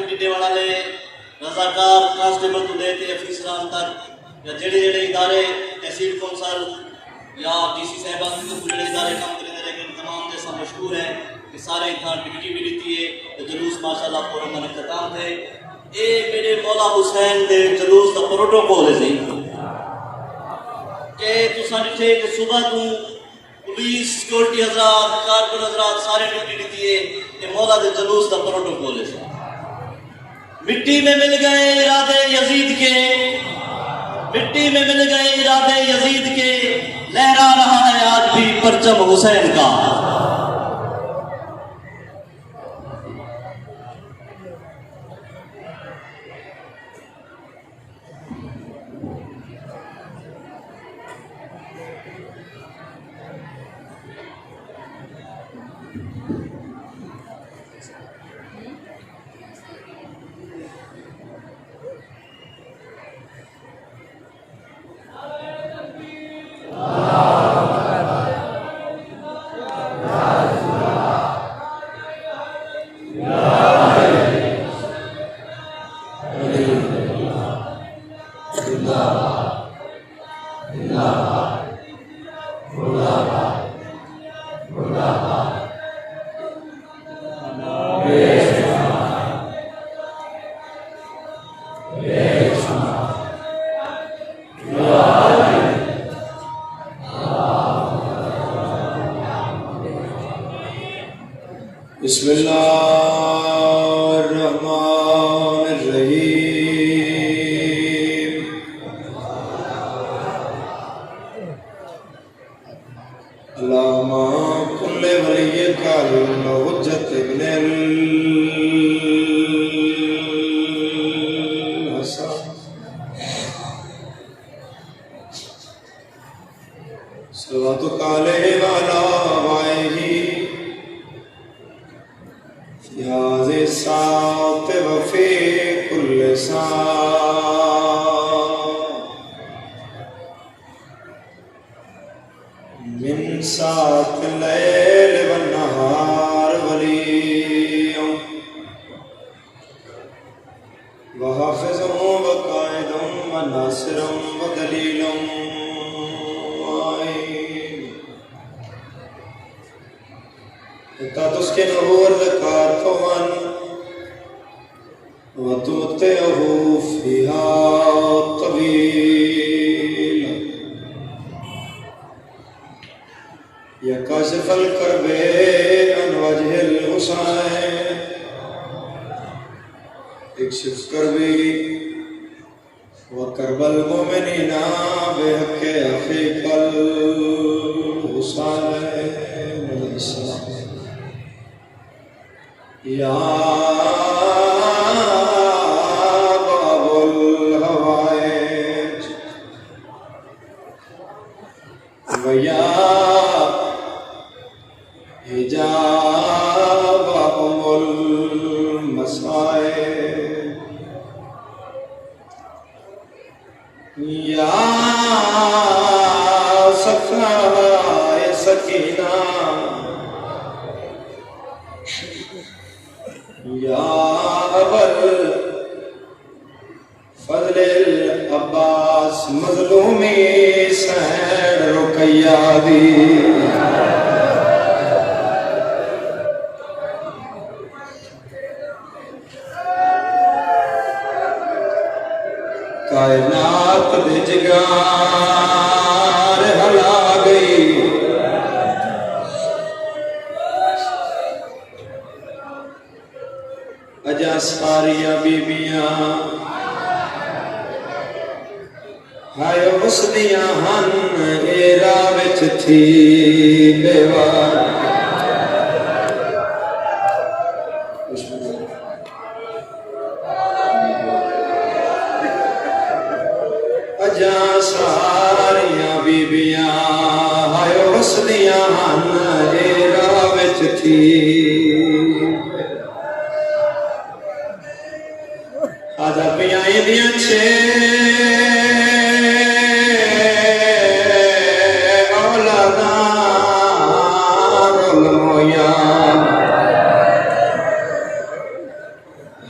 Duty देने वाले रजाकार constable तो लेते अफीसरान तक या जेड़े जेड़े इदारे तहसील कौंसल या डीसी साहबान तो जेड़े इदारे काम करते लेकिन तमाम जैसा मशहूर है कि सारे इतना ड्यूटी भी दी है तो जुलूस माशाल्लाह फौरन का इख्तिताम थे। ये मेरे मौला हुसैन के जुलूस का प्रोटोकॉल है सही कि तुसा डिठे कि सुबह तू पुलिस सिक्योरिटी हजरात कारकुन हजरात सारे ड्यूटी दी है कि मौला के जुलूस का प्रोटोकॉल है सही। मिट्टी में मिल गए इरादे यजीद के, मिट्टी में मिल गए इरादे यजीद के, लहरा रहा है आज भी परचम हुसैन का।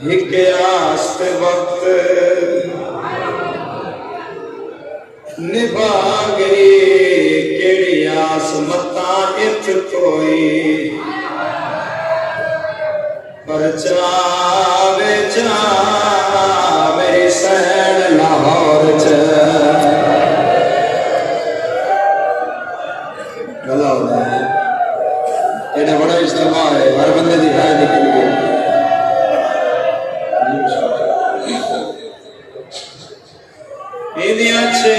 एक आस्त वक्त निभा गई केड़ी आस मता इत कोई पर चावे चा मेरी सैन लाहौर च गला होता है एडा बड़ा इज्तिमा है हर बंदे की राय निकल गई छे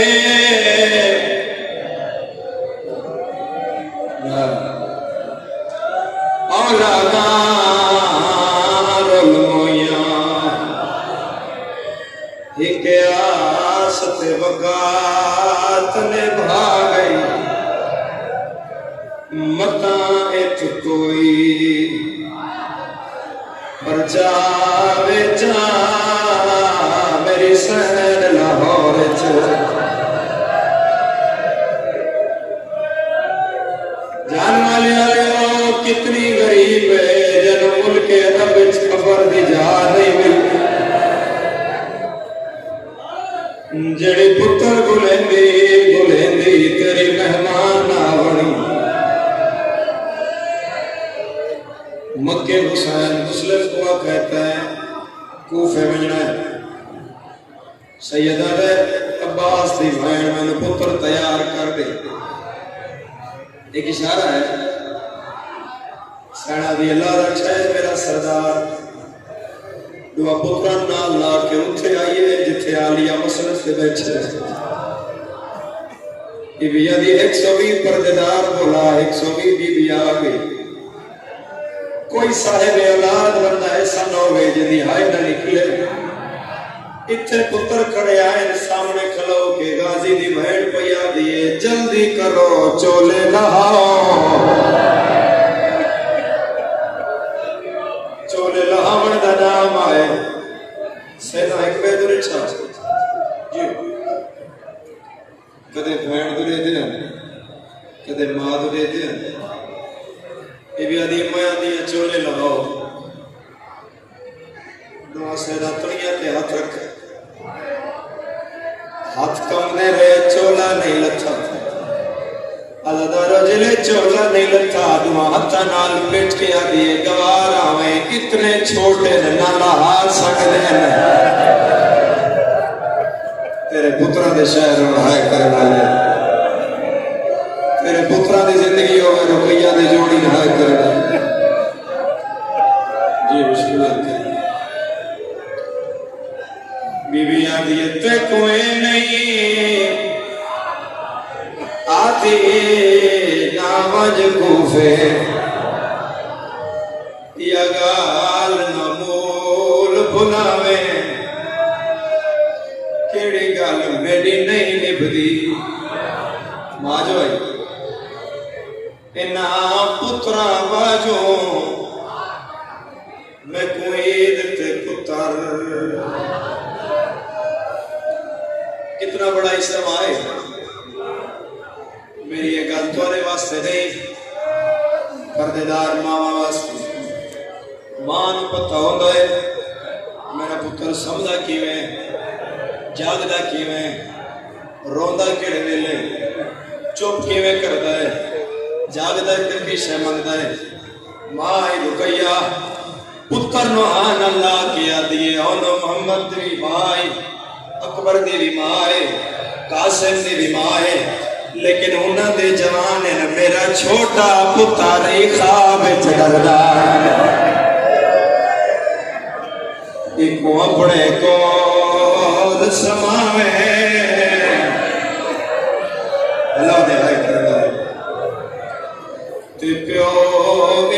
औलादा रोल मोया एक आस ते वकात ने भागई मता इत कोई पर जावे जा मेरी सैन लाहौर च जान वाले कितनी गरीब है जन मुल्क अदब खबर दी जा नहीं मिलती जड़े पुत्र गुलेंदी गुलेंदी तेरी मेहमान ना बनी मक्के हुसैन मुस्लिम को कहता है कूफे बजना है सैयदा दे अब्बास दी बहन मैंने पुत्र तैयार कर दे एक इशारा है सैना दी अल्लाह रक्षा है मेरा सरदार दुआ पुत्रा नाल ला के उठे आइए जिथे आलिया मसनद से बैठे बीबिया दी 120 पर्देदार बोला 120 बीबी आ गई कोई साहिब औलाद बंदा ऐसा न होवे जिदी हाय ना निकले इतने पुत्र खड़े आए सामने खलो के गाजी दी बहन पया दिए जल्दी करो चोले लहाओ चोले लहावन दा नाम आए सेना एक बेदुरे छा जी कदे बहन दुरे दे कदे मां दुरे दे ये भी आदि माया दी चोले लगाओ दुआ सेना तलिया ते हाथ रख हाथ कम ने रहे चोला नहीं लथा अल्लाह जिले चोला नहीं लथा दुआ हाथा नाल पेट के आदि गवार आवे इतने छोटे ना लहा सकदे ने तेरे पुत्रा दे शहर हाय करने वाले तेरे पुत्रा दी जिंदगी होवे रुपया दे जोड़ी हाय करने जी बिस्मिल्लाह बीबी आदि ते कोई नहीं आदि नामज कूफे या गाल न मूल भुलावे केड़ी गल मेरी नहीं निभदी मां जो है इना पुत्रा बाजो मैं कुईद ते पुत्र कितना बड़ा इस्तेमाल है मेरी ये गल थोड़े वास्ते नहीं पर्देदार मावा वास्ते मां नूं पता होंदा है मेरा पुत्र समझदा किवें जागदा किवें रोंदा किहड़े वेले चुप किवें करदा है जागदा ते पीछे मंगदा है मां ही रुकैया पुत्र नो आन अल्लाह किया दिए ओनो मोहम्मद दी भाई अकबर दी भी मां है कासिम दी भी मां है लेकिन उन्हां दे जवान है मेरा छोटा पुत्र ही ख्वाब विच डरदा इको अपने कोल समावे अल्लाह दे हाय करदा ते प्यो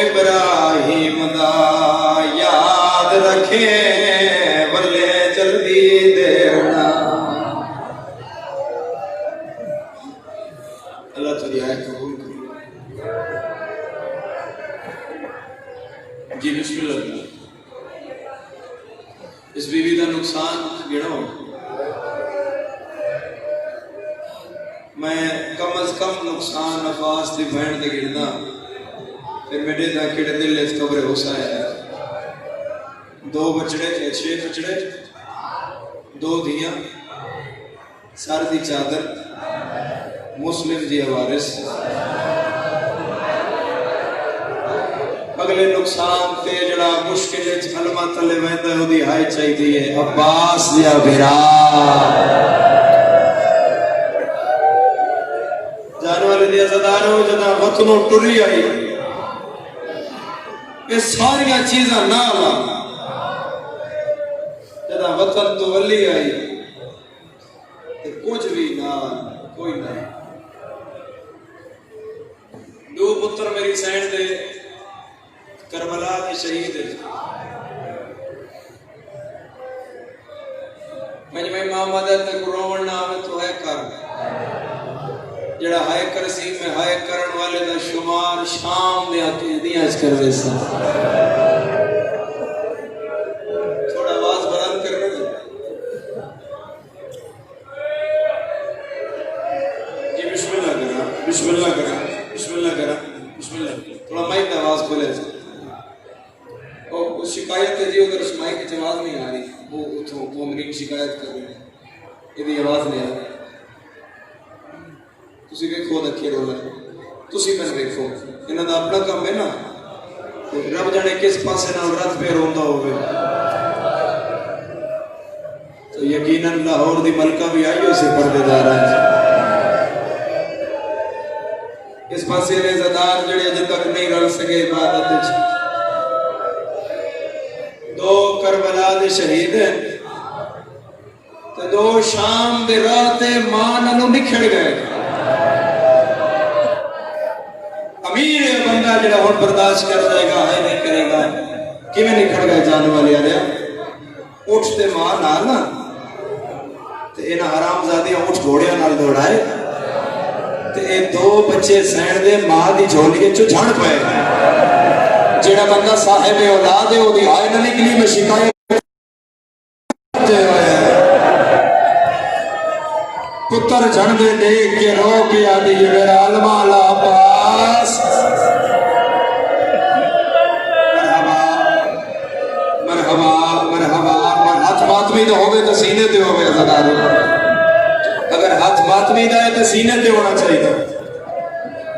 इब्राहिम दा याद रखे बल्ले जल्दी देना अल्लाह तेरी आयत कबूल करे जी बिस्मिल्लाह इस बीवी का नुकसान गिनो मैं कम अज कम नुकसान नफास की बहन से गिनना फिर मेरे किड़े दिल इस कबरे हो साया दो बछड़े 6 बछड़े, 2 धियां, सर दी चादर, मुस्लिम जी वारिस। अगले नुकसान ते जड़ा मुश्किल अलमा तले वैंदा ओदी हाय चाहिए अब्बास या बिरा जान वाले दी अज़दारो जदा वतनों टुरी आई ये सारिया चीज़ां ना ला जदा वतन तो वली आई कुछ भी ना कोई नहीं। 2 पुत्र मेरी सैन दे करबला के शहीद मैं मामद तक रोवण ना आवे तो है कर जड़ा हाय कर सी में हाय करण वाले दा शुमार शाम दे आके दियां कर वैसा थोड़ा आवाज बुलंद करना जी बिस्मिल्लाह करा बिस्मिल्लाह करा बिस्मिल्लाह करा बिस्मिल्लाह थोड़ा माइक दा आवाज खोले और शिकायत है जी उधर उस माइक की आवाज नहीं आ रही वो उठो मोमिन शिकायत कर रहे हैं यदि आवाज नहीं आ रही तुसी देखो दखे रोला तुसी मैं देखो इन्हां दा अपना काम है ना रब जाने किस पासे नाल रत पे रोंदा होवे तो यकीनन लाहौर दी मलका भी आई उसे पर्देदार है इस पासे रेज़ादार जड़े अजे तक नहीं रल सके इबादत विच 2 करबला दे शहीद हैं ते 2 शाम दे रात मां नालों निखड़ गए। अमीर है बंदा जड़ा हुण बर्दाश्त कर जाएगा है नहीं करेगा किवें निखड़ गए जान वाले आले उठते मां नाल ना ते इन्हां हरामजादियां उठ घोड़ियां नाल दौड़ाए ते 2 बच्चे सैन दे मां दी झोली चो झड़ पए जेड़ा बंदा साहिब औलाद है ओदी हाय ना निकली में शिकायत पुत्र झड़ दे देख के रो के आदि मेरा अलमा ला पास मरहबा मरहबा मरहबा हाथ मातमी तो होवे तो सीने ते होवे अज़दारो अगर हाथ मातमी दा है तो सीने ते होना चाहिए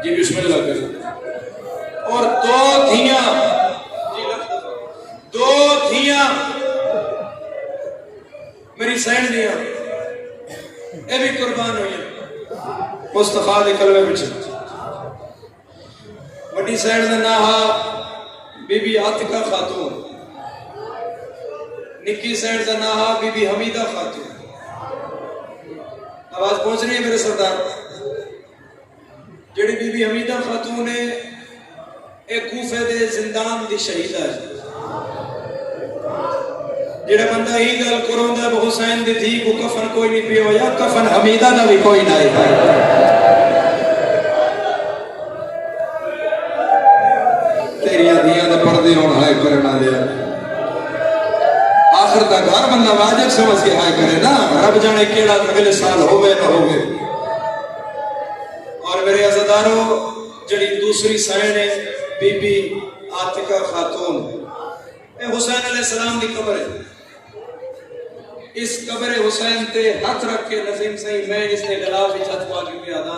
जी बिस्मिल्लाह करो और 2 धियां 2 धियां मेरी सैन दियां ये भी कुर्बान हुई मुस्तफा दे कलमे विच वड्डी सैन दा नाम हा बीबी आतिका खातून निक्की सैन दा नाम हा बीबी हमीदा खातून। आवाज पहुंच रही है मेरे सरदार जेड़ी बीबी हमीदा खातून है एक कूफे दे जिंदान दी शहीदा है जेड़ा बंदा ही गल करोंदा हुसैन दी थी को कफन कोई नहीं पियो या कफन हमीदा दा भी कोई ना है तेरिया दियां दे पर्दे हुण हाय करना दे आखिर दा घर बंदा वाजिब समझ के हाय करे ना रब जाने केड़ा अगले साल होवे ना होवे। और मेरे अज़दारो जड़ी दूसरी सैन है बीबी आतिका खातून ए हुसैन अलैहिस्सलाम दी कब्र है इस कब्र हुसैन ते हाथ रख के नजीम सही मैं इसने गलाफ विच हाथ पा के आदा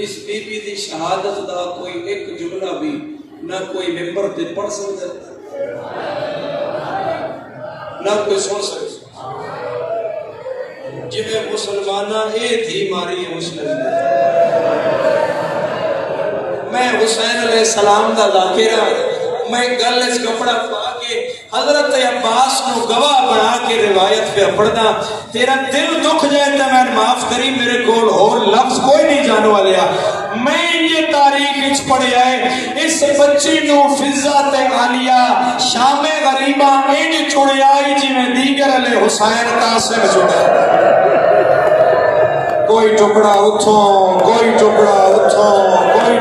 इस बीबी दी शहादत दा कोई एक जुमला भी ना कोई मिंबर ते पढ़ सकदा ना कोई सुन सकदा जिवें मुसलमाना ए थी मारी है मुस्लिम मैं हुसैन अलैहिस्सलाम दा जाकिरा मैं गल इस कपड़ा पा के हजरत अब्बास को गवाह बना के रिवायत पे पढ़दा तेरा दिल दुख जाए तो मैं माफ करी मेरे कोल और लफ्ज कोई नहीं जाने वाले मैं ये तारीख विच पढ़िया है इस बच्ची नु फिजा ते आलिया शामे गरीबा इंज चुड़िया जिवें दीगर अले हुसैन कासिम चुड़े कोई टुकड़ा उठो कोई टुकड़ा उठो कोई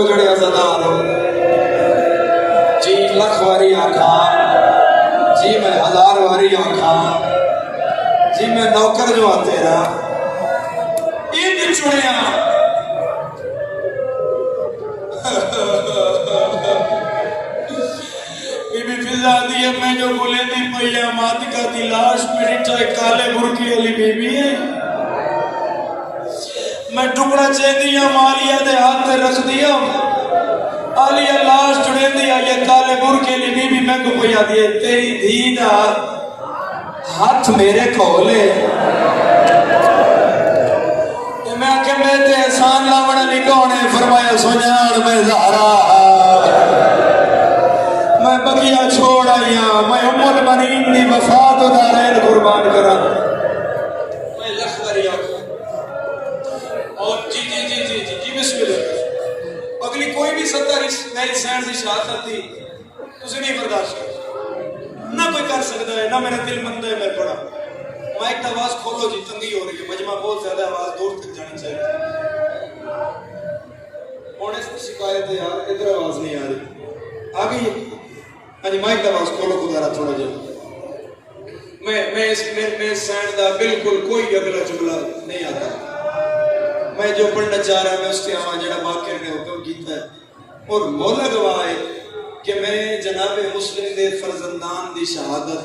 जड़े अज़दार हो जी लख वारी आखा जी मैं 1000 वारी आखा जी मैं नौकर जो तेरा इन चुनिया ये मैं जो बोले दी पैया मातिका दी लाश में डिठा काले बुरकी वाली बीबी है। मैं टुकड़ा चेंदिया मालिया दे हाथ पे रख दिया, आलिया लाश चुड़े दिया, ये काले बुरकी वाली बीबी मैं को पैया दिए तेरी धी दा हाथ मेरे खोले। मैं आके मैं ते एहसान लावण लिखोने फरमाया सुजान मैं ज़हरा मैं बगिया छोड़ आया मैं उम्मुल बनीन दी वफात दारैन कुर्बान करा मैं लखवरिया और जी जी जी जी जी जी बिस्मिल्लाह। अगली कोई भी सत्ता मेरी सैन दी शहादत थी तुझे नहीं बर्दाश्त कर ना कोई कर सकता है ना मेरा दिल मंद है मैं पड़ा माइक की आवाज खोलो जी तंगी हो रही है मजमा बहुत ज्यादा आवाज दूर तक जानी चाहिए। होने से शिकायत है यार इधर आवाज नहीं आ रही आ गई है। अजी माइक की आवाज खोलो खुदारा थोड़ा जल्दी। मैं इस सैंड दा बिल्कुल कोई अगला जुमला नहीं आता। मैं जो पढ़ना चाह रहा मैं उसके आवाज जरा बाकिर ने हुक्म कीता है और मौला गवाह है कि मैं जनाब मुस्लिम दे फर्जंदान दी शहादत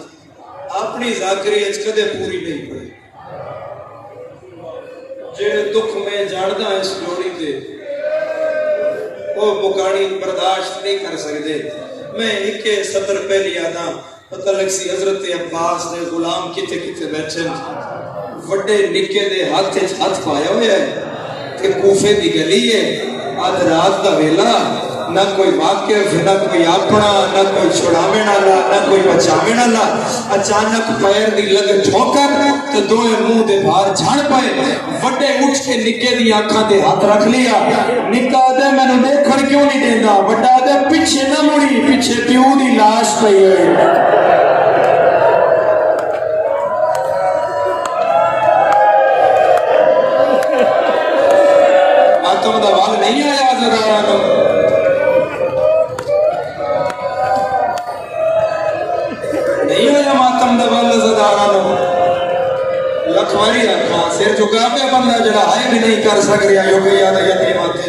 अपनी जाकरी कदे पूरी नहीं पड़ी। जेड़े दुख में जानदा इस जोड़ी दे वो मुकानी बर्दाश्त नहीं कर सकते। मैं एक सतर पहली आदा पता लग सी हजरत अब्बास दे गुलाम किथे किथे बैठे वड्डे निके दे हाथ पाया हुआ है कि कूफे दी गली है अध रात दा वेला ना कोई वाकिफ ना कोई अपना ना कोई छुड़ावे वाला ना कोई बचावे वाला अचानक पैर दी लग ठोकर तो दोए मुंह दे बाहर झाड़ पाए वड्डे उठ के निके दी आंखां ते हाथ रख लिया। निक्का दे मैनू देखण क्यों नहीं देंदा वड्डा दे पीछे ना मुड़ी पीछे प्यू दी लाश पई है। मातम दा वाल नहीं आया जरा मातम दवाल लखवारी रखा सिर झुका पे बंदा जरा हाय भी नहीं कर सक रहा यो कोई याद यतीम आते।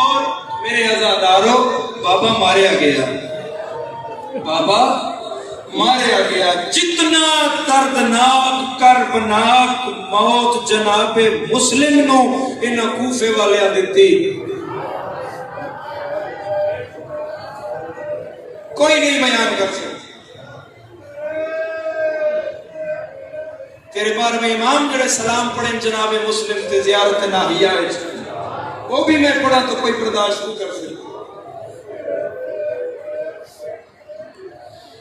और मेरे आजादारों बाबा मारिया गया बाबा मारिया गया। जितना दर्दनाक कर्बनाक मौत जनाबे मुस्लिम नु इन कूफे वाले दिती कोई नहीं बयान कर सकता। तेरे बार में इमाम जड़े सलाम पढ़े जनाबे मुस्लिम ते ज़ियारत नाहिया वो भी मैं पढ़ा तो कोई बर्दाश्त नहीं कर सकता।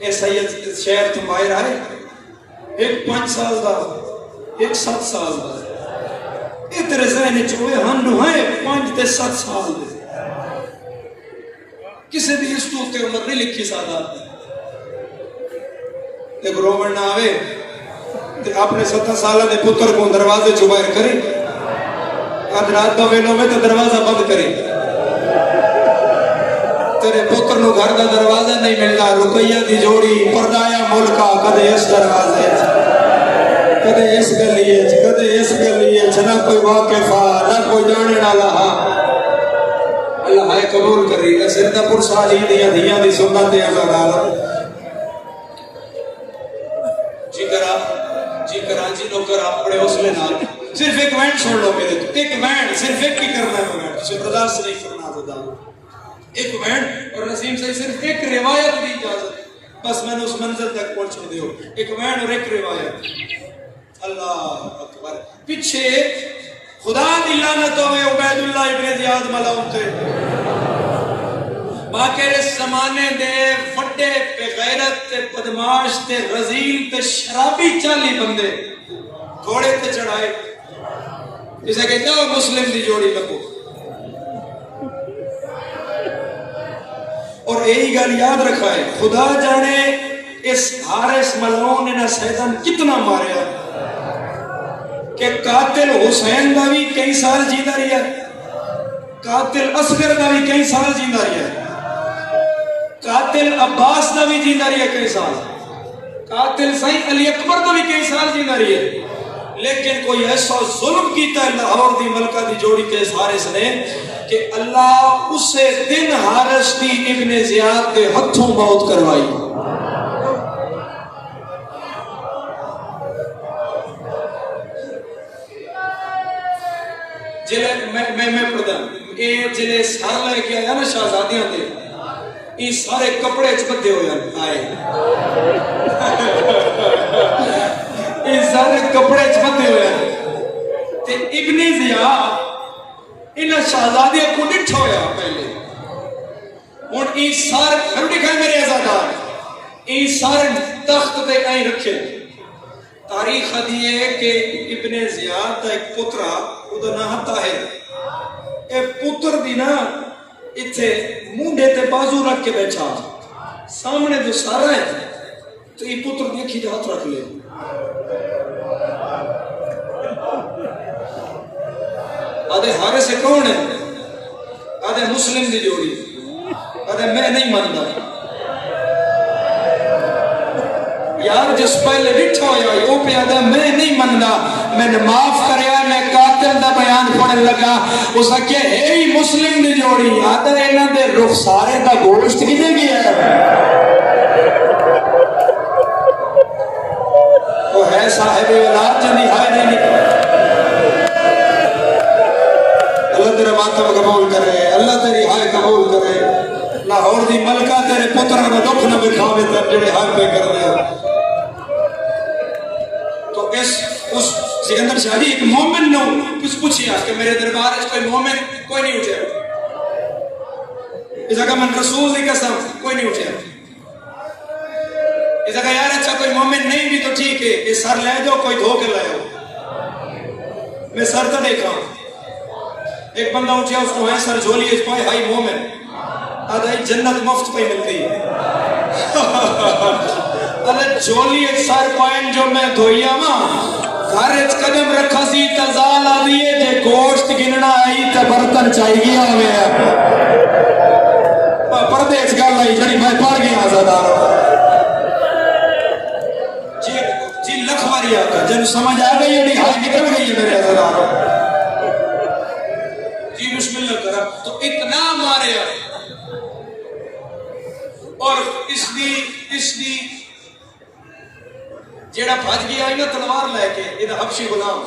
ये सैयद शहर तो बाहर आए एक 5 साल का एक 7 साल का ये तेरे ज़हन च होए हम है 5 ते 7 साल दे किसी भी इस तो उम्र नहीं लिखी सादा ते रोवण ना आवे अपने 7 साल के पुत्र को दरवाजे चो बाहर करे अध रात का वेलो में तो दरवाजा बंद करे तेरे पुत्र नु घर का दरवाजा नहीं मिलता रुकैया दी जोड़ी परदाया मुल्का कदे इस दरवाजे कदे इस गली कदे इस गली ना कोई वाकिफा ना कोई जाने वाला अल्लाह है कबूल करी सिरदापुर साली दियां धियां दी सुन्नत है अज़ादार जी कराची नौकर अपने हौसले नाल सिर्फ एक वैंड छोड़ लो मेरे तो एक वैंड सिर्फ एक ही करना है मैं तुझे बर्दाश्त नहीं करना ज़्यादा एक वैंड और नसीम से सिर्फ एक रिवायत दी इजाजत बस मैंने उस मंजिल तक पहुंचने दियो एक वैंड और एक रिवायत। अल्लाह अकबर पीछे खुदा दी लानत होवे उबैदुल्लाह इब्न ज़ियाद मलऊन ते बाकी ज़माने दे वड्डे बेगैरत ते बदमाश ते रजील ते शराबी 40 बंदे घोड़े ते चढ़ाए इसे कहते हो मुस्लिम दी जोड़ी लगो। और यही गल याद रखा है खुदा जाने इस हारिस मलऊन ने सैयदन कितना मारिया कि कातिल हुसैन का भी कई साल जींदा रहा कातिल असगर का भी कई साल जींदा रहा कातिल अब्बास का भी जींदा रहा कई साल कातिल सही अली अकबर का भी कई साल जींदा रहा लेकिन कोई ऐसा जुल्म किया लाहौर दी मलका दी जोड़ी के हारिस ने कि अल्लाह उसे दिन हारिस दी इब्ने ज़ियाद के हथों मौत करवाई। जिले मैं पढ़दा ये जिले सार लेके आया ना शहजादियां दे ये सारे कपड़े च बंधे हुए आए ये सारे कपड़े च बंधे हुए ते इब्ने ज़ियाद इन्हां शहजादियां को डिठा होया पहले हुण ई सारे घर दिखा मेरे आजादार ई सारे तख्त ते आई रखे तारीख दी है कि इब्ने ज़ियाद दा एक पुत्रा उदा नाम ताहिर ए पुत्र दी ना इथे मुंडे ते बाजू रख के बैठा सामने जो सारा है तो ये पुत्र दी अखी हाथ रख ले आधे हारे से कौन है आधे मुस्लिम दी जोड़ी आधे मैं नहीं मानता यार जिस पहले डिठा होया वो पे आधा मैं नहीं मानता मैंने माफ करया मैं कातिल दा बयान पढ़न लगा उस आखे है ही मुस्लिम दी जोड़ी आधा इन्हां दे रुखसारे दा गोश्त किथे गया वो है साहिब औलाद जदी हाय नहीं अल्लाह तेरा मातम कबूल करे अल्लाह तेरी हाय कबूल करे लाहौर दी मलका तेरे पुत्रा दा दुख न विखावे ते जेड़े हाय पे कर दे तो इस उस सिकंदर शाह जी एक मोमिन ने कुछ पूछिया कि मेरे दरबार में कोई मोमिन कोई नहीं उठे इस जगह मन रसूल की कसम कोई नहीं उठे इस जगह यार अच्छा कोई मोमिन नहीं भी तो ठीक है ये सर ले जाओ कोई धो के लाओ मैं सर तो देखा एक बंदा उठा उसको है सर झोली इस पाए हाई मोमिन आधा जन्नत मुफ्त पे मिल गई अरे झोली एक सर पाइन जो मैं धोइया मां घर कदम रखा सी तजाल आ दिए जे गोश्त गिनना आई ते बर्तन चाहिए आवे परदेश गल आई जड़ी मैं पढ़ गया आजादार जी जी लखवारी आका जन समझ आ गई एडी हाल निकल गई है मेरे आजादार जी बिस्मिल्लाह करा तो इतना मारे और इसदी जेड़ा भज गया ना तलवार लेके इहदा हबशी गुलाम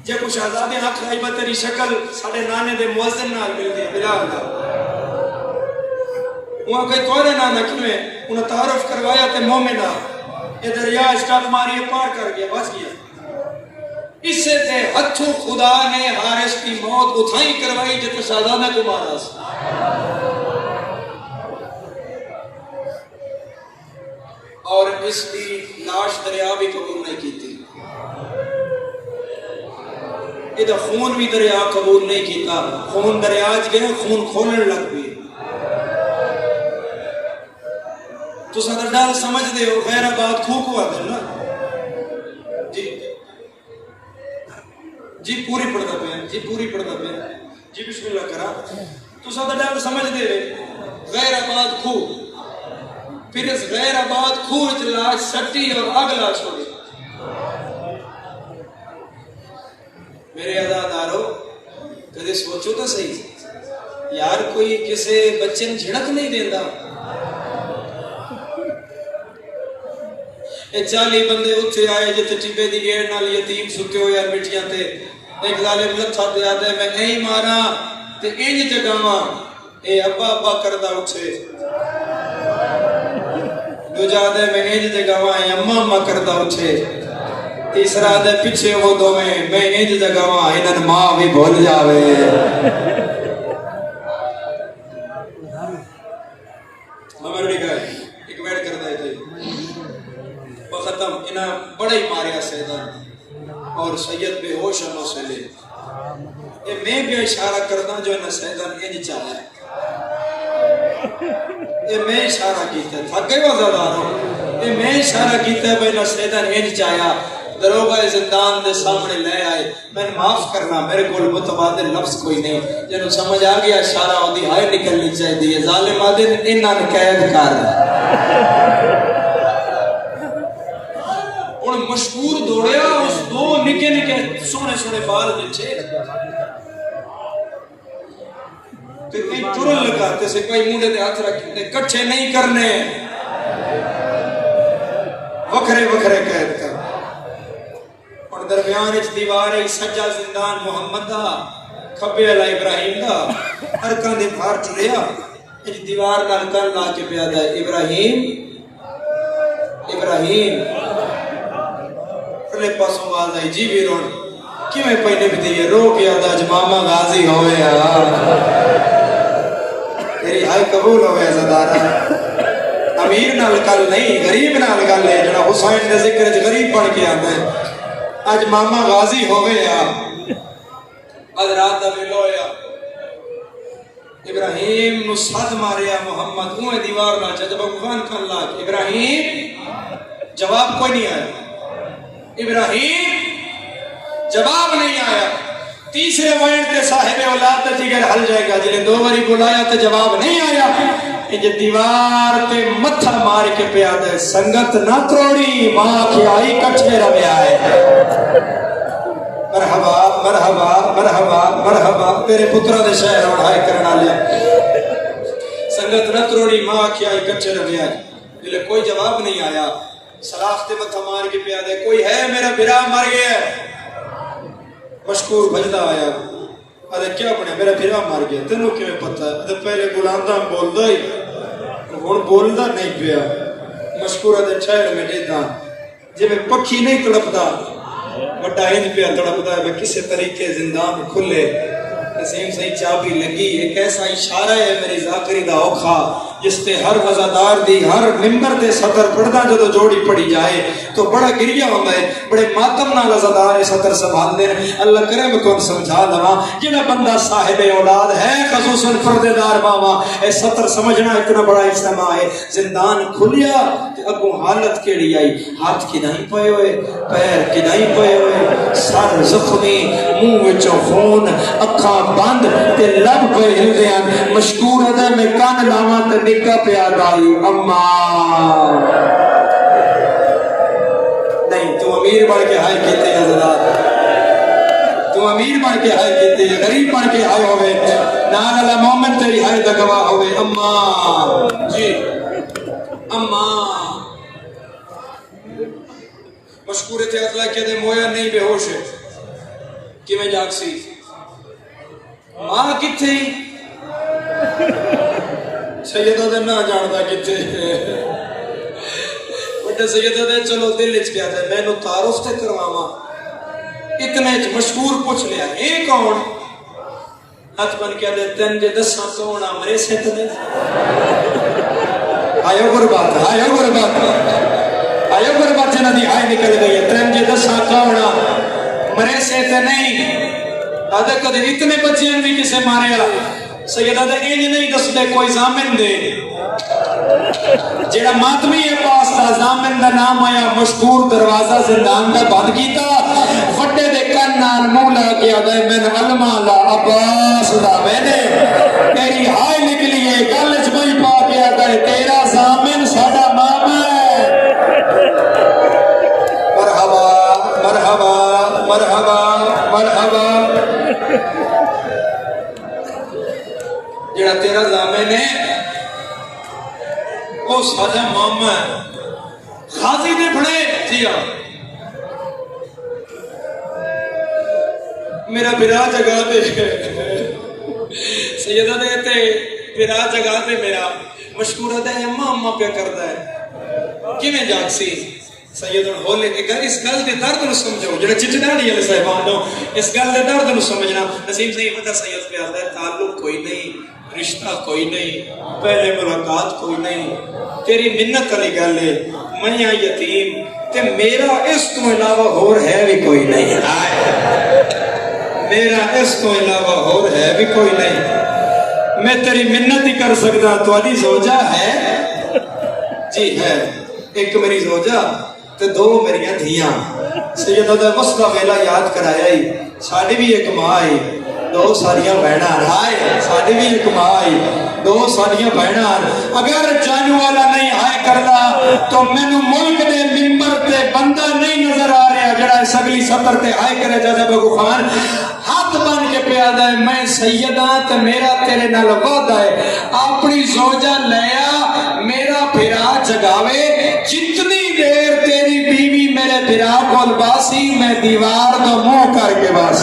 जे कुछ आजादे हक आई बा तेरी शक्ल साडे नाने दे मुअज्जिन नाल मिलदी है बिलाल दा वहां कोई तोरे नाना किवें उन तारुफ करवाया ते मोमिना ए दरिया स्टॉप मारी पार कर गया बच गया इससे ते हथों खुदा ने हारिस की मौत उठाई करवाई जित शहजादा को मारा और इसकी लाश दरिया भी कबूल नहीं की थी इधर खून भी दरिया कबूल नहीं किया खून दरिया गए खून खोलने लग गई तो सदर डाल समझ दे हो खैराबाद खूक हुआ था ना जी जी पूरी पढ़ता पे जी पूरी पढ़ता पे जी बिस्मिल्लाह करा तो सदर डाल समझ दे खैराबाद खूक फिर इस गैराबाद खूह लाश सट्टी और अगला छोड़ी मेरे अदादारो कदे सोचो तो सही यार कोई किसी बच्चे ने झिड़क नहीं देता ये 40 बंदे उत्थे आए जिथे टिब्बे दी गेड़ नाल यतीम सुते हो यार मिट्टियां ते एक जालिम लथा ते आदे मैं नहीं मारा ते इंज जगावा ए अब्बा अब्बा करदा उठे दूजा दे मैं इंज जगावा अम्मा अम्मा करदा उठे तीसरा दे पीछे वो दोवें मैं इंज जगावा इनन मां भी भूल जावे हमारे का एक वेट करदा है वो खत्म इना बड़ा ही मारिया सैयदा और सैयद बेहोश हो से ले ये मैं भी इशारा करदा जो ना सैयदा इंज चाहे ये मैं इशारा कीता थक गए वज़ादारो ये मैं इशारा कीता भाई ना सैयदा इंज चाया दरोगा जिंदान दे सामने ले आए मैं माफ करना मेरे को मुतबादिल लफ्ज कोई नहीं जब समझ आ गया इशारा ओदी हाय निकलनी चाहिए जालिम आदे इन्हां ने कैद कर और मशहूर दौड़या उस दो निके निके सोने सोने बाल दिखे ते कई चुरन लगाते से कोई मुंडे ते हाथ रखते इकट्ठे नहीं करने वखरे वखरे कैद कर और दरम्यान इच दीवार है सज्जा जिंदान मोहम्मद दा खब्बे वाला इब्राहिम दा अरकां दे बाहर टुरिया इच दीवार नाल कन ला के पिया दा इब्राहिम इब्राहिम अगले पासों आवाज आई जी वीरों किवें पहले भी दी रो के आदा अज मामा गाजी होवे यार तेरी हाय कबूल होवे ज़दारा अमीर नाल गल नहीं गरीब नाल गल है जड़ा हुसैन दे जिक्र च गरीब बन के आंदा है अज मामा गाजी होवे यार अज रात दा वेला होया इब्राहिम नु सद मारिया मोहम्मद उए दीवार नाल जद भगवान कन ला इब्राहिम जवाब कोई नहीं आया इब्राहिम जवाब नहीं आया तीसरे वाइन ते साहिब औलाद दा जिगर हल जाएगा जिने दो बारी बुलाया ते जवाब नहीं आया इंज दीवार ते मत्था मार के पिया दे संगत ना त्रोड़ी मां की आई कच्चे रव्या है मरहबा मरहबा मरहबा मरहबा तेरे पुत्रा दे शहर उड़ाई करना ले संगत न त्रोड़ी मां की आई कच्चे रव्या है जिले कोई जवाब नहीं आया सलाख ते मत्था मार के पिया दे कोई है मेरा बिरा मर गया मशकूर भजदा आया अरे क्या बने मेरा फिरा मर गया तेनों किवें पता है पहले गुलामदा बोलदा ही हुण बोलदा नहीं पिया मशकूर दे शहर में जेदा जिवें पक्षी नहीं तड़पदा बड़ा इंज पिया तड़पदा है किसी तरीके जिंदान खुले नसीम सही चाबी लगी एक ऐसा इशारा है मेरी जाकरी दा औखा जिसते हर वज़ादार दी हर मिंबर दे सतर पढ़दा जदों जोड़ी पड़ी जाए तो बड़ा गिरिया होंदा है बड़े मातम नाल वज़ादार सतर संभालदे ने अल्लाह करे मैं तुहानू समझा दवां जेड़ा बंदा साहिब औलाद है खसूसन पर्देदार मावा ए सतर समझना इतना बड़ा इज्तिमा है जिंदान खुलिया ते अगों हालत केड़ी आई हाथ किदाई पए होए पैर किदाई पए होए सर जख्मी मुंह विचों खून अखां बंद ते लब पे हिलदे मशकूर अदा में कान लावां ते निका प्यार आई अम्मा नहीं तू अमीर बन के हाय कीते तू अमीर बन के हाय कीते गरीब बन के हाय होवे नाल अला मोमिन तेरी हाय दा गवाह होवे अम्मा जी अम्मा मशकूर थे अतला के दे मोया नहीं बेहोश किवें जागसी मां किथे सैयदा दे ना जानदा किथे बड़े सैयदा दे चलो दिल च गया मैनू तारुफ ते करवावा इतने च मशहूर पूछ लिया ए कौन हाथ बन के दे तन जे दसा कौन मरे से ते आयो गुरबात जना दी हाय निकल गई है तन जे दसा कौन मरे से ते नहीं आदे कदे इतने बच्चे भी किसे मारेगा सैयदा दे इंज नहीं दसदे कोई जामिन दे जेड़ा मातमी है पास दा जामिन दा नाम आया मशहूर दरवाजा जिंदान दा बंद कीता फटे दे कान नाल मुंह ला के आदा मैन अलमा ला अब्बास दा मैंने तेरी हाय निकली है गल च कोई पा के आदा तेरा जामिन साडा मामा है मरहबा मरहबा मरहबा मरहबा जेड़ा तेरा जामिन है वो सादा मामा है खाजी ने फड़े जिया मेरा बिरा जगह दे सैयदा दे ते बिरा जगह दे मेरा मशकूर दे अम्मा अम्मा पे करदा है किवें जागसी सैयद होले इस गल दे दर्द नु समझो जेड़ा चिटडानी वाले साहिबानो इस गल दे दर्द नु समझना नसीम सही पता सैयद पे आता है ताल्लुक कोई नहीं रिश्ता कोई नहीं पहले मुलाकात कोई नहीं तेरी मिन्नत वाली गल है मैं यतीम ते मेरा इस तो अलावा होर है भी कोई नहीं मेरा इस तो अलावा होर है भी कोई नहीं मैं तेरी मिन्नत ही कर सकता तुम्हारी जोजा है जी है एक मेरी जोजा ते दो मेरिया धियां सैयदा दा मसला वेला याद कराया ही साडी भी एक मां है दो सारियां बहना हाय साडी भी एक मां है दो सारियां बहना अगर जानू वाला नहीं हाय करदा तो मैनू मुल्क दे मिंबर ते बंदा नहीं नजर आ रहा जड़ा सगली सतर ते हाय करे जादा बगू खान हाथ बन के पिया दे मैं सैयदा ते मेरा तेरे नाल वादा है अपनी जोजा लिया मेरा फिरा जगावे जितनी देर तेरी बीवी मेरे बिरा कोल बासी मैं दीवार तो मुंह करके बस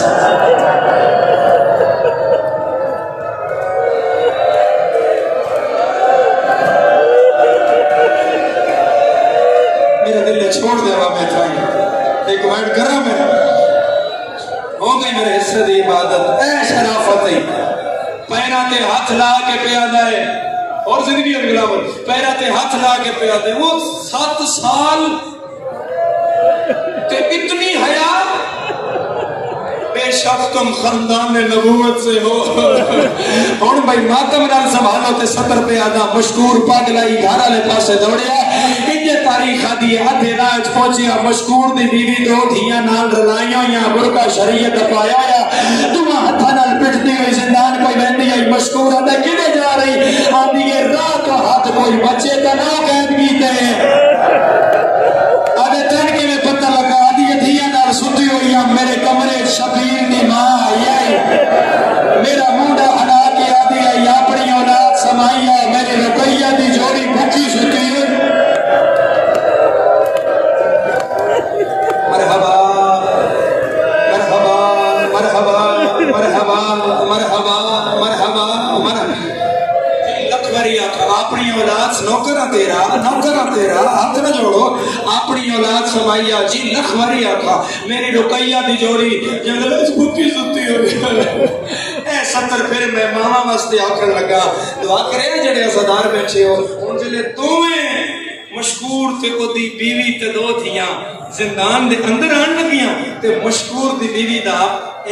मेरा दिल छोड़ देवा मैं था एक मिनट करा मैं हो गई मेरे हिस्से की इबादत ऐ शराफत ही पैरा ते हाथ ला के प्यादा है और जिंदगी अगलावर पैरा ते हाथ ला के प्यादे वो 7 साल ते इतनी हया बेशक तुम खानदान नबूवत से हो और भाई मातम नाल संभालो ते 70 पे आदा मशकूर पागलाई घर वाले पासे दौड़िया इंजे तारीख आदी आधे राह पहुंचिया मशकूर दी बीवी दो धियां नाल रलाइयां या बुरका शरीयत पाया या तुमा हथा नाल पिटदी हुई जिंदान कोई बंदी आई मशकूर आदा किने जा रही आंदी ये राह का हाथ कोई बच्चे का ना कैद कीते आदे तन के में पता लगा आदि ये धियां नाल सुती हुई या मेरे कमरे शबीर दी मां आई मेरा मुंडा हटा के आदि आई अपनी औलाद समाइया मेरे रुकैया दी जोड़ी भूखी सुती मरहबा मरहबा मरहबा मरहबा मरहबा मरहबा मरहबा लखवरी आखा अपनी औलाद नौकरा तेरा हाथ न जोड़ो अपनी औलाद समाइया जी लखवरी आखा मेरी रुकैया दी जोड़ी जंगल भूखी सुती हो ए 70 फिर मैं मामा वास्ते आखन लगा दुआ करे जेड़े अज़ादार बैठे हो हुन जिले दोवें मशकूर ते ओदी बीवी ते दो थियां जिंदान दे अंदर आन लगियां ते मशकूर दी बीवी दा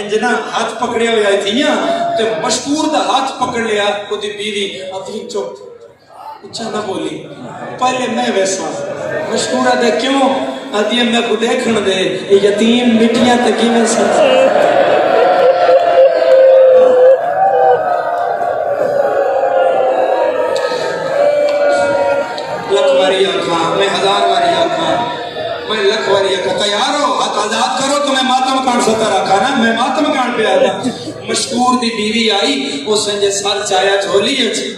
इंजना हाथ पकड़े हुए थियां ते मशकूर दा हाथ पकड़ लिया ओदी बीवी अभी चुप अच्छा ना बोली पहले मैं वैसा मशकूरा दे क्यों आदि मैं को देखण दे यतीम मिटियां ते किवें सा लखवारी आखा मैं 1000 वारी आखा मैं लखवारी आखा तैयार हो हाथ आजाद करो तो मैं मातम कांड सता रखा ना मैं मातम कांड पे आया मशकूर दी बीवी आई उस संजय साल चाया झोली अच्छी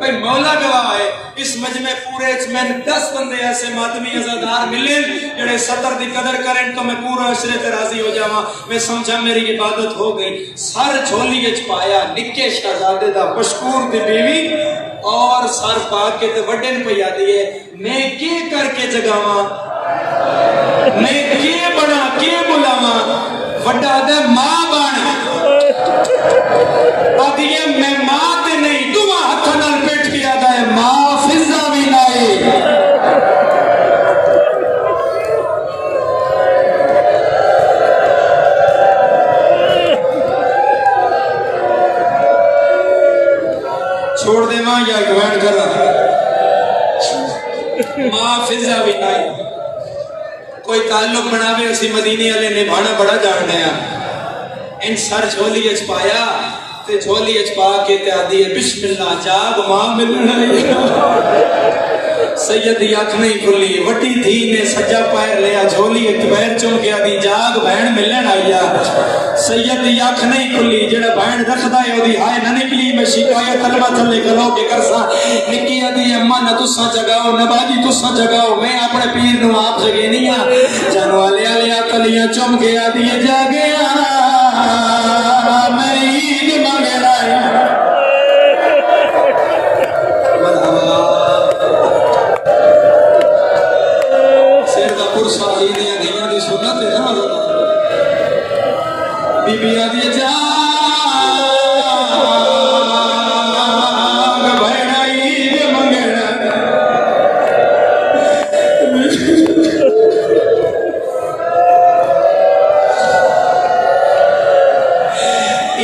भाई मौला गवाह है इस मजमे पूरे में 10 बंदे ऐसे मातमी अज़ादार मिले जेड़े 70 दी कदर करें तो मैं पूरा अशरे ते राजी हो जावा मैं समझा मेरी इबादत हो गई सर झोली विच पाया निक्के शहजादे दा मशकूर दी बीवी और सर पाक के ते वड्डे ने पया दी है मैं के करके जगावा मैं के बना के बुलावा वड्डा दे मां बन आदिए मैं मां ते नहीं तू हाथ नाल पेट के आदा है मां फिजा भी नहीं छोड़ दे मां या गवान कर मां फिजा भी नहीं कोई ताल्लुक बनावे उसी मदीने वाले निभाना बड़ा जानते हैं इन सर झोली च पाया ते झोली च पा के ते आदी है बिस्मिल्लाह जाग मां मिलना सैयद दी अख नहीं खुली वड्डी धी ने सज्जा पैर लिया झोली एक पैर चुम के आदी जाग बहन मिलन आईया सैयद दी अख नहीं खुली जेड़ा बहन रखदा है ओदी हाय ना निकली मैं शिकायत तलबा थले गलो के करसा निक्की आदी अम्मा ना तुसा जगाओ नबाजी तुसा जगाओ मैं अपने पीर नु आप जगे नहीं आ जान वाले आलिया कलियां चुम के आदी जागे मैं ईद मांगे लाया बीबी आदि जा भैना ईद मंगना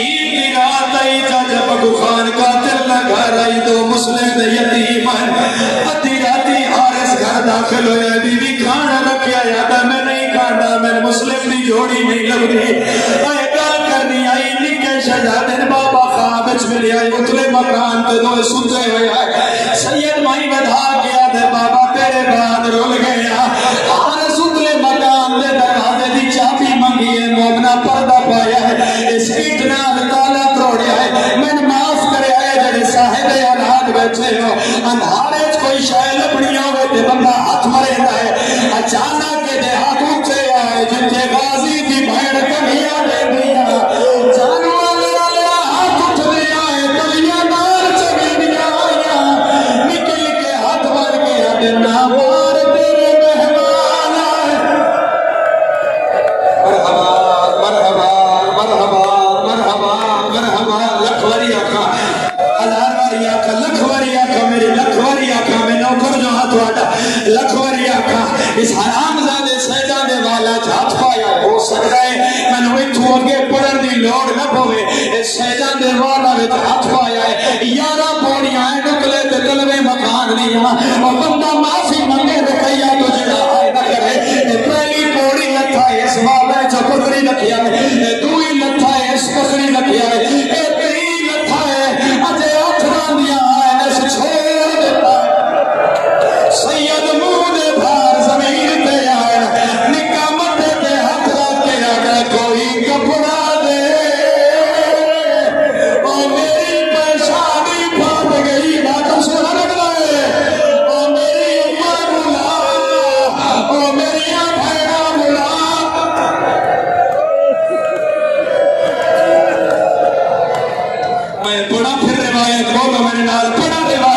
ईद की रात आई जब खान का दिल घर आई दो मुस्लिम दे यतीम अद्धी राती हारिस घर दाखिल होया बीबी खाना रखा याद मैं नहीं खाना मेरे मुस्लिम की जोड़ी नहीं लगती आई निके शहजादे ने बाबा ख्वाब विच मिलिया उतले मकान ते दो सुते होया सैयद माई बधा गया ते बाबा तेरे बाद रुल गया और सुतले मकान दे दरवाजे दी चाबी मंगी है मोमना पर्दा पाया है इस ईट नाल ताला तोड़या है मैंने माफ करया है जेड़े साहिब औलाद बैठे हो अंधारे च कोई शय लभनी होवे ते बंदा हाथ मारे लखवरी आखा इस हरामजादे सैयदां वाला हाथ पाया हो सकता है मैनू इत्थों अगे पढ़न की लोड़ न पवे सैयदां वाला हाथ पाया है 11 पौड़ियां निकले ते कलमे मकान नहीं और बंदा माफी मंगे तो कैया तो जड़ा आए न करे पहली पौड़ी लथा इस वाला जो पकड़ी रखिया है दूई लथा इस पकड़ी रखिया है तीन लथा है अजे अठरां दियां इस छोड़ देता सैयद मुंह दे भार जमीन पे आए निका मथे पे हाथ रख के आगे कोई कपड़ा दे ओ मेरी परेशानी भाग गई बात सुना लगता है ओ मेरी उम्र बुला ओ मेरी भैया बुला मैं बड़ा फिर रिवायत बोलो मेरे नाल बड़ा रिवायत